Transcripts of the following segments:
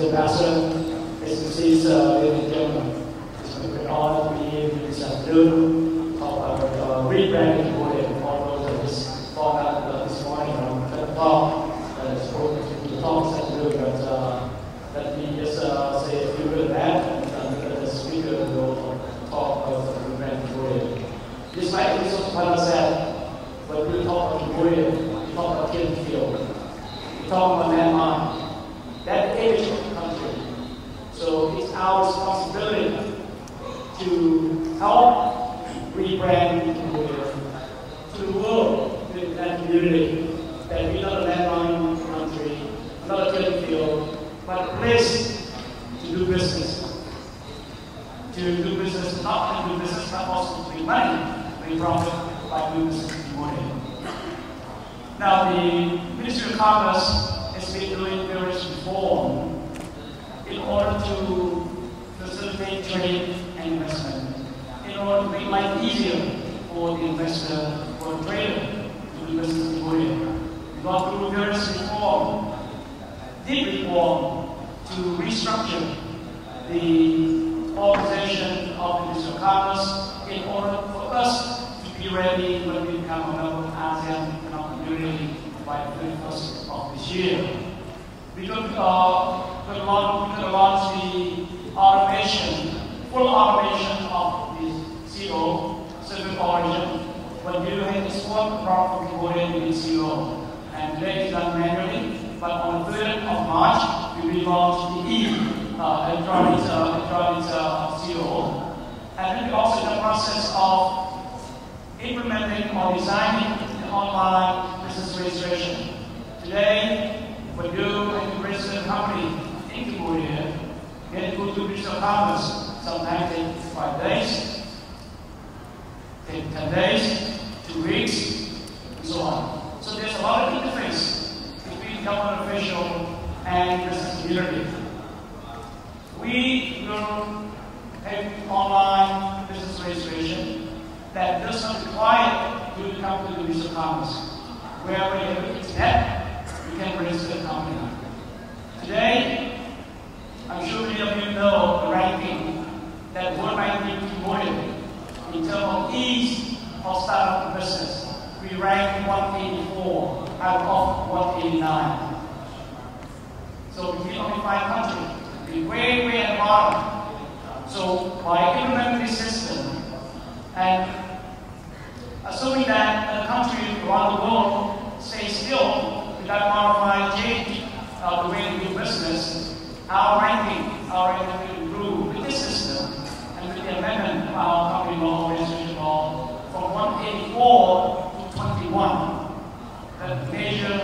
Ambassador, excellencies, ladies and gentlemen. It's been a great honor to be here this afternoon to talk about rebranding Cambodia. Although that was thought out this morning around 10 o'clock, it's supposed to be talk this afternoon, but let me just say a few words of that, and the speaker will talk about rebranding Cambodia. Just like what I said, when we talk about Cambodia, we talk about Thiên Kiều, we talk about Myanmar. That image of the country. So it's our responsibility to help rebrand Cambodia to the world, to that community, that we're not a landline country, not a Thiên Kiều, but a place to do business. To do business, not to do business, but also to make money, make profit by doing business in Cambodia. Now, the Ministry of Commerce has been doing various reform in order to facilitate trade and investment, in order to make life easier for the investor, for the trader to do business in Cambodia. We've gone through various reform, deep reform, to restructure the organization of the Ministry of Commerce in order for us to be ready when we become a member of ASEAN Economic Community by the 31st of this year. We could launch the automation, full automation of the CO, circuit origin. When you export the product from Cambodia, you need CO. And today it's done manually, but on the 3rd of March, we will launch the electronics CO. And then we also in the process of implementing or designing the online business registration. Today, when you register a company in Cambodia, you have to go to the Ministry of Commerce. Sometimes it takes 5 days, take 10 days, 2 weeks, and so on. So there's a lot of interface between government official and business community. We will have online business registration that does not require you to come to the Ministry of Commerce. Wherever you have internet, you can register a company. Today, I'm sure many of you know the ranking that World Bank gives Cambodia in terms of ease of startup business. We rank 184 out of 189. So we feel only 5 countries. We're way at the bottom. So by implementing this system and assuming that the countries around the world stay still without modifying change the way we do business, our ranking will improve with this system and with the amendment of our company law, registration law, from 184 to 21. That major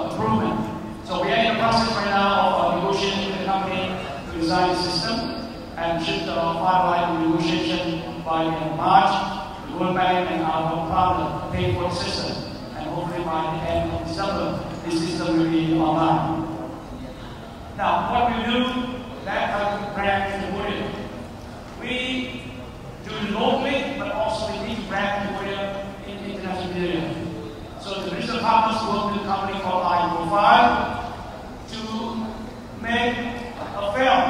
improvement. So we are in the process right now of negotiating with the company to design the system and should finalize the negotiation by the end of March. The World Bank and our partner pay for the system, and hopefully by the end of December, this system will be online. Now, what we do, that type of brand Cambodia. We do it locally, but also we need to brand Cambodia in the international media. So the Minister of Commerce worked with a company called iProfile to make a film,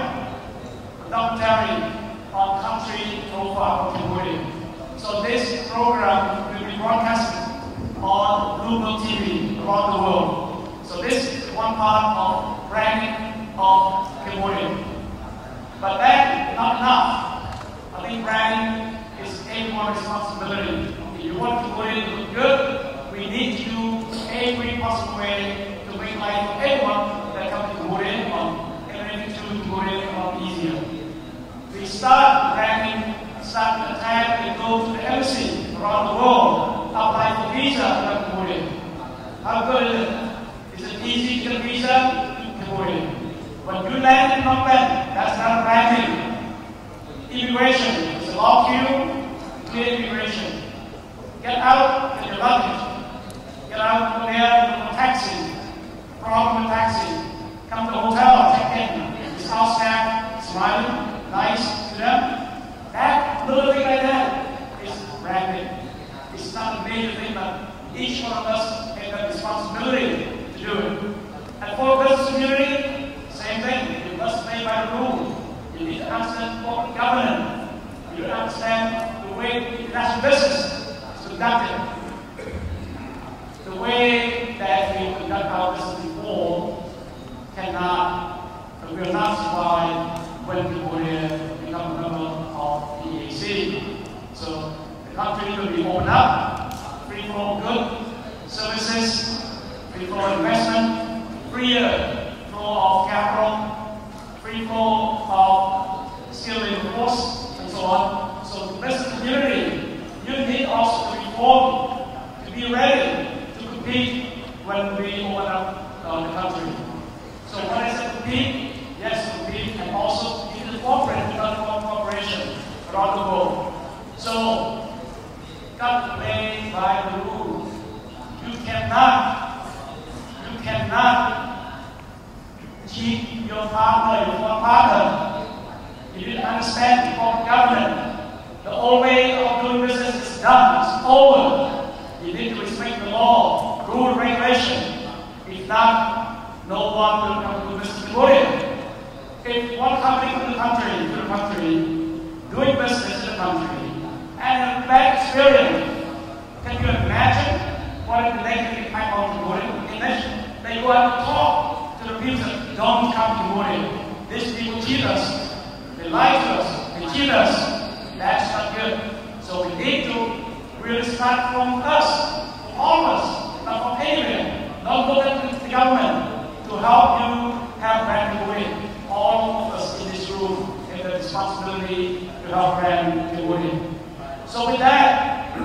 a documentary on country profile of Cambodia. So this program will be broadcasted on Global TV around the world. So this is one part of branding of Cambodia. But that is not enough. I think branding is everyone's responsibility. If you want Cambodia to look good, we need to do every possible way to make life for everyone that comes to Cambodia or everything to Cambodia easier. We start branding, start an attack, and go to the embassy around the world, apply for visa in Cambodia. How good is it? Is it easy to get a visa in Cambodia? When you land in Phnom Penh, that's not branding. Immigration, it's a long queue, clear immigration. Get out, get your luggage. Get out, go there, go to a taxi. Problem with taxi. Come to the hotel, check in. It's house staff, smiling, nice to them. That little thing like that is branding. It's not a major thing, but each one of us has a responsibility to do it. And for the business community, the rules. You need to understand corporate governance. You need to understand the way international business is conducted. The way that we conduct our business before will not survive when Cambodia becomes a member of the ASEAN. So the country will be opened up, free flow of goods, services, free flow of investment, freer flow of capital, free flow of skilled labor force, and so on. So the business community, you need also to reform, to be ready to compete when we open up the country. So when I say compete, yes, compete, and also in the corporate cooperation around the world. So, got to play by the rules. You cannot cheat your partner, your foreign partner. You need to understand corporate governance. The old way of doing business is done, it's over. You need to respect the law, rule, regulation. If not, no one will come to business in Cambodia. If one company to the country, doing business in the country, and a bad experience, can you imagine what is the negative impact on Cambodia? Imagine they go out and talk to the people that don't come to Cambodia. These people cheat us, they lie to us, they cheat us. That's not good. So we need to really start from us, from all of us, not from anywhere. Don't look at the government to help you have brand Cambodia. All of us in this room have the responsibility to help brand Cambodia. So with that,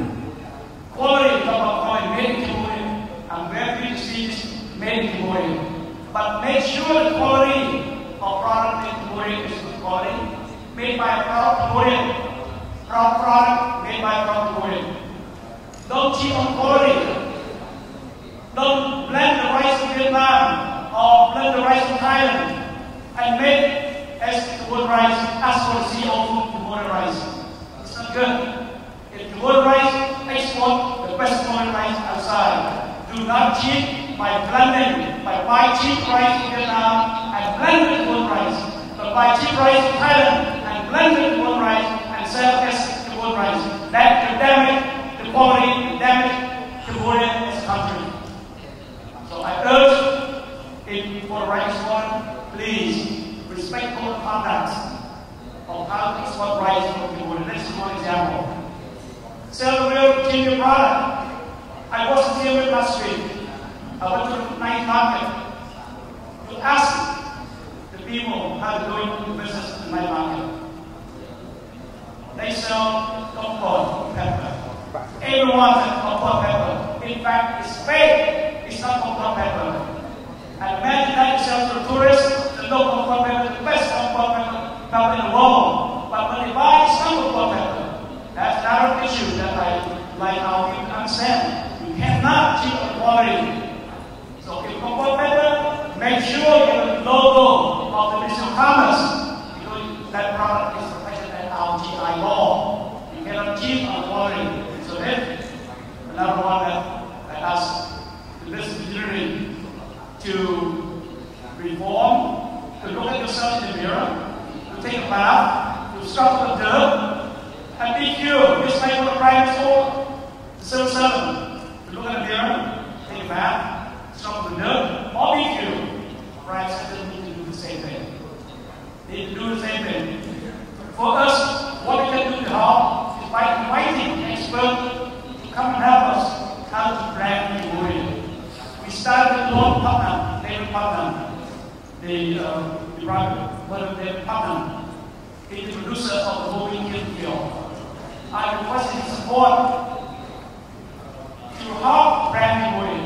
quality, talk about quality, made in Cambodia. I'm very pleased to see this made in Cambodia. But make sure the quality of product in Cambodia is good quality, made by a proud Cambodian. Proud product made by a proud Cambodian. Don't cheat on quality. Don't blend the rice of Vietnam or blend the rice of Thailand and make as Cambodia rice, ask for the CO food Cambodia rice. It's not good. If Cambodia rice, export the best Cambodia rice outside. Do not cheat by blending, by buy cheap rice in Vietnam and blend with Cambodia rice. But buy cheap rice in Thailand and blend with Cambodia rice and sell as Cambodia rice. That will damage the quality, damage Cambodia as a country. So I urge, if for the right export, please respect code of conduct of how to export rice from Cambodia. Let's do one example. Sell the real genuine product. I was in Cambodia last week. I went to the night market to ask the people how to do business in the night market. They sell popcorn pepper. Everyone says popcorn pepper. In fact, it's fake. It's not popcorn pepper. And imagine that you sell to tourists, the local popcorn pepper, the best popcorn pepper in the world. But when they buy some popcorn pepper, that's another issue that I like how people understand. You cannot cheat on quality. So if popcorn pepper, make sure you have the logo of the Minister of Commerce, because that product is protected by our GI law. You cannot cheat on quality. So then, another one that I ask the business community to reform, to look at yourself in the mirror, to take a bath, to scrub the dirt, and be pure. Just like what the Prime Minister, the civil servant, to look at the mirror, take a bath, scrub the dirt, or be pure. Prime Minister need to do the same thing. They need to do the same thing. For us, what we can do to help is by inviting experts to come and help us how to brand Cambodia. We started with Lord Putnam, David Putnam, the David Putnam. He's the producer of the movie Kill Bill. I requested his support to help brand Cambodia.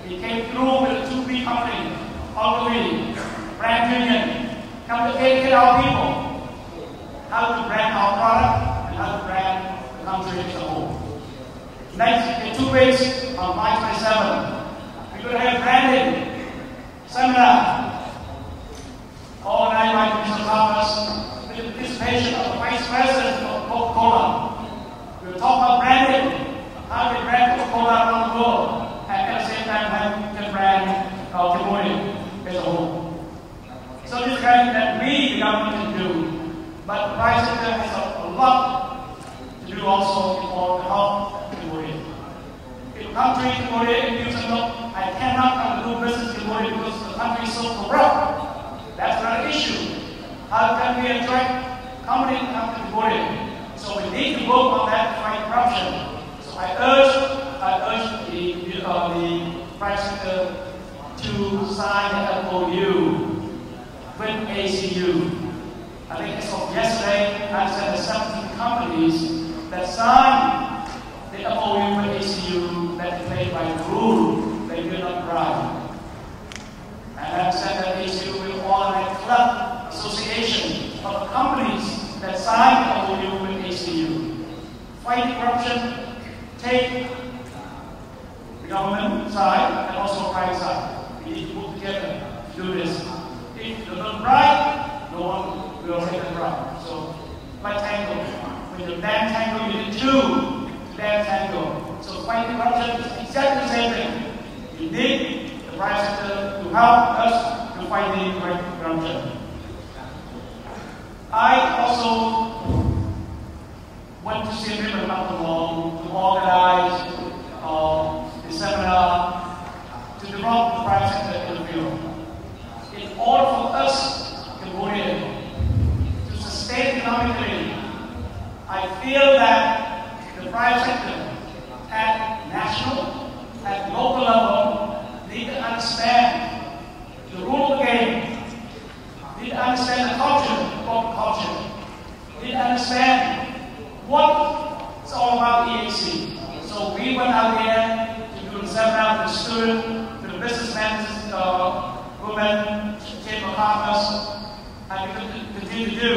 He came through with a 2B company, all the way, brand union, come to educate our people how to brand our product and how to brand the country as a whole. Next, in 2 weeks, on March 27th, we're going to have branding seminar organized by Minister Commerce with the participation of the Vice President of Coca-Cola. We'll talk about branding, how to brand Coca-Cola around the world, and at the same time how we can brand Cambodia as a whole. So this is the kind that we private sector has a lot to do also for the help Cambodia. If a country, Cambodia, if you say, look, I cannot come to do business in Cambodia because the country is so corrupt, that's another issue. How can we attract companies to come to Cambodia? So we need to work on that to fight corruption. So I urge the private sector to sign the MOU with ACU. I think as of yesterday, I said there are 17 companies that signed the MOU with ACU that played by the rule, they will not bribe. And I've said that ACU will organize a club association of companies that signed the MOU with ACU. Fight corruption, take the government side and also private side. We need to work together to do this. If the not bribe, no one will take the bribe. So, like tango. When you dance tango, you need two to dance tango. So, fighting corruption is exactly the same thing. You need the private sector to help us to fight the corruption. I also went to see Rebranding Cambodia to organize the seminar to develop the private sector in the field. In order for us, Cambodia, to sustain economically, I feel that the private sector at national, at local level, need to understand the rule of the game, need to understand the culture, corporate culture, need to understand what it's all about EAC. So we went out there to do the seminar with the students, with the businessmen, women, chamber partners, and we continue to do.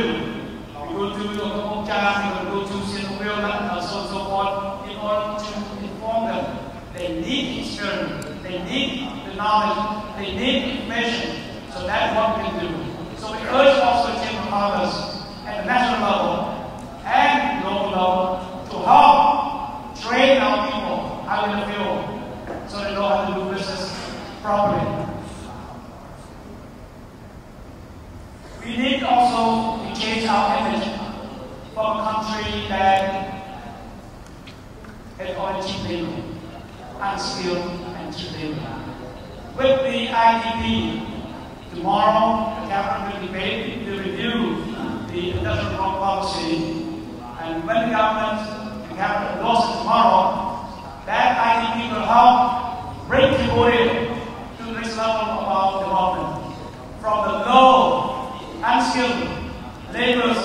We go to the Cambodia, we go to CDRI and so on and so forth, in order to inform them. They need experience, they need the knowledge, they need information. So that's what we can do. So we urge also the chamber partners at the national level and local level to help train our people out in the field so they know how to do business properly. We need also to change our image from a country that has only cheap labor, unskilled and cheap labor. With the IDP, tomorrow the cabinet will debate, will review the industrial growth policy, and when the government, the cabinet endorses it tomorrow, that IDP will help bring Cambodia to the next level of our development. From the low, unskilled labor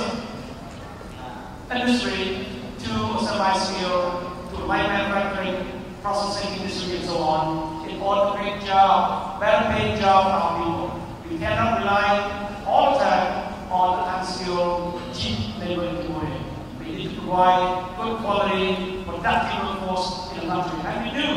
industry to a semi-skilled, to light manufacturing, processing industry, and so on, in order to create jobs, better paid jobs for our people. We cannot rely all the time on the unskilled, cheap labor in Cambodia. We need to provide good quality, productive workforce in the country. And we do.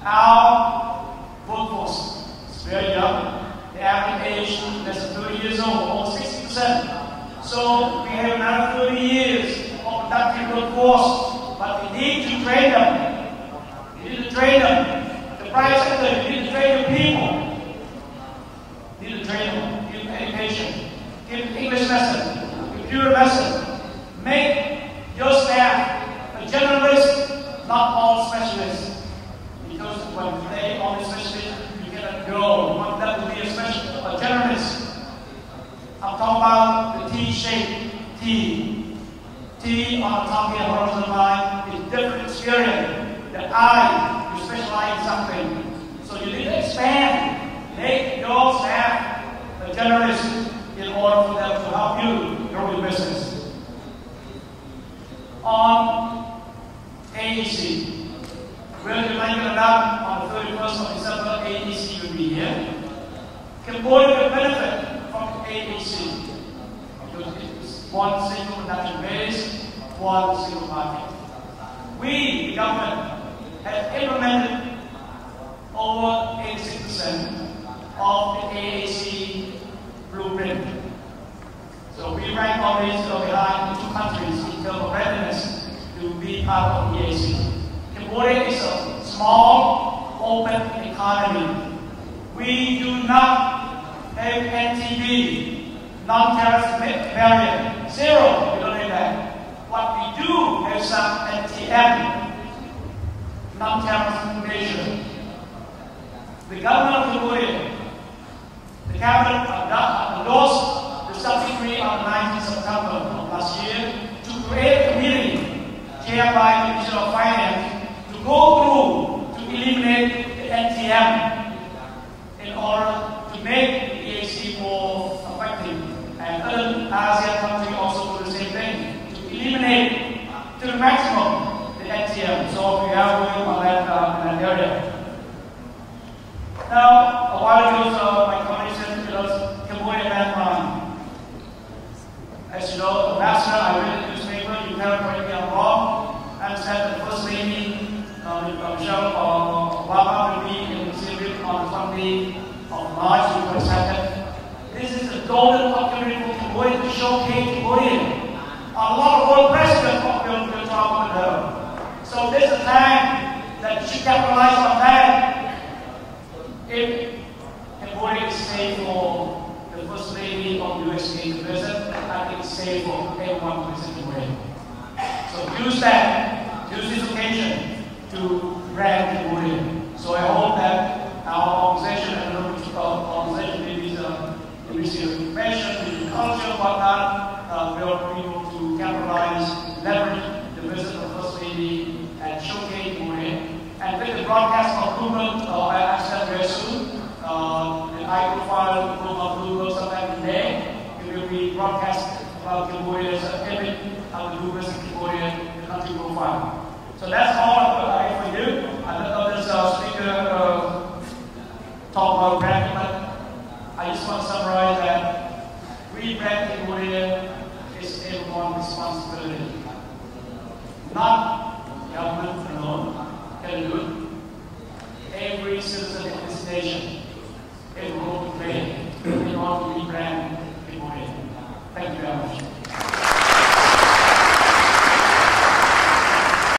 Our workforce is very young. The average age is less than 30 years old, almost 60%. So we have another 30 years of productive workforce, but we need to train them. We need to train them. The private sector, we need to train the people. We need to train them, give them education, give them English lesson, computer lesson. Make your staff a generalist, not all specialists. Because when they are only specialists, you cannot grow. You want them to be a specialist, a generalist. I'm talking about the T-shaped T. T on the top here, horizontal line, is different experience. The I, you specialize in something. So you need to expand. Make your staff a generalist in order for them to help you grow your business. On AEC, we'll be linking it up on the 31st of December. AEC will be here. Cambodia will benefit from AEC because it's one single production base, one single market. We, the government, have implemented over 86% of the AAC blueprint. So we rank always behind the two countries in terms of readiness to be part of the AAC. Cambodia is a small, open economy. We do not have NTB, non-terrorist barrier, zero, we don't have that. What we do have some NTM, non-terrorism measures. The government of Cambodia, the cabinet endorsed the subsidiary on 19 September of last year to create a committee chaired by the Minister of Finance to go through to eliminate the NTM in order to make the EAC more effective. And other ASEAN countries also do the same thing, to eliminate to the maximum the NTM. So we are working on that in that area. Now, a while ago, my colleague said to us, Cambodia landmine. As you know, the master, I read the newspaper, you can't correct me I'm wrong, and said the First Lady, Michelle Obama, will be in Syria on the 20th of March 2022. This is a golden opportunity for Cambodia to showcase Cambodia. A lot of world presidents will talk about her. So this is a time that you should capitalize on that. If Cambodia is safe for the First Lady of the USA to visit, I think it's safe for everyone to visit Cambodia. So use that, use this occasion to brand Cambodia. So I hope that our organization and the organization with the Ministry of Information, the culture, whatnot, will be able to capitalize, leverage the visit of First Lady and showcase Cambodia. And with the broadcast of movement, I said very soon, the high-profile global movement sometime today, it will be broadcast about Cambodia's image of the movements in Cambodia, the country profile. So that's all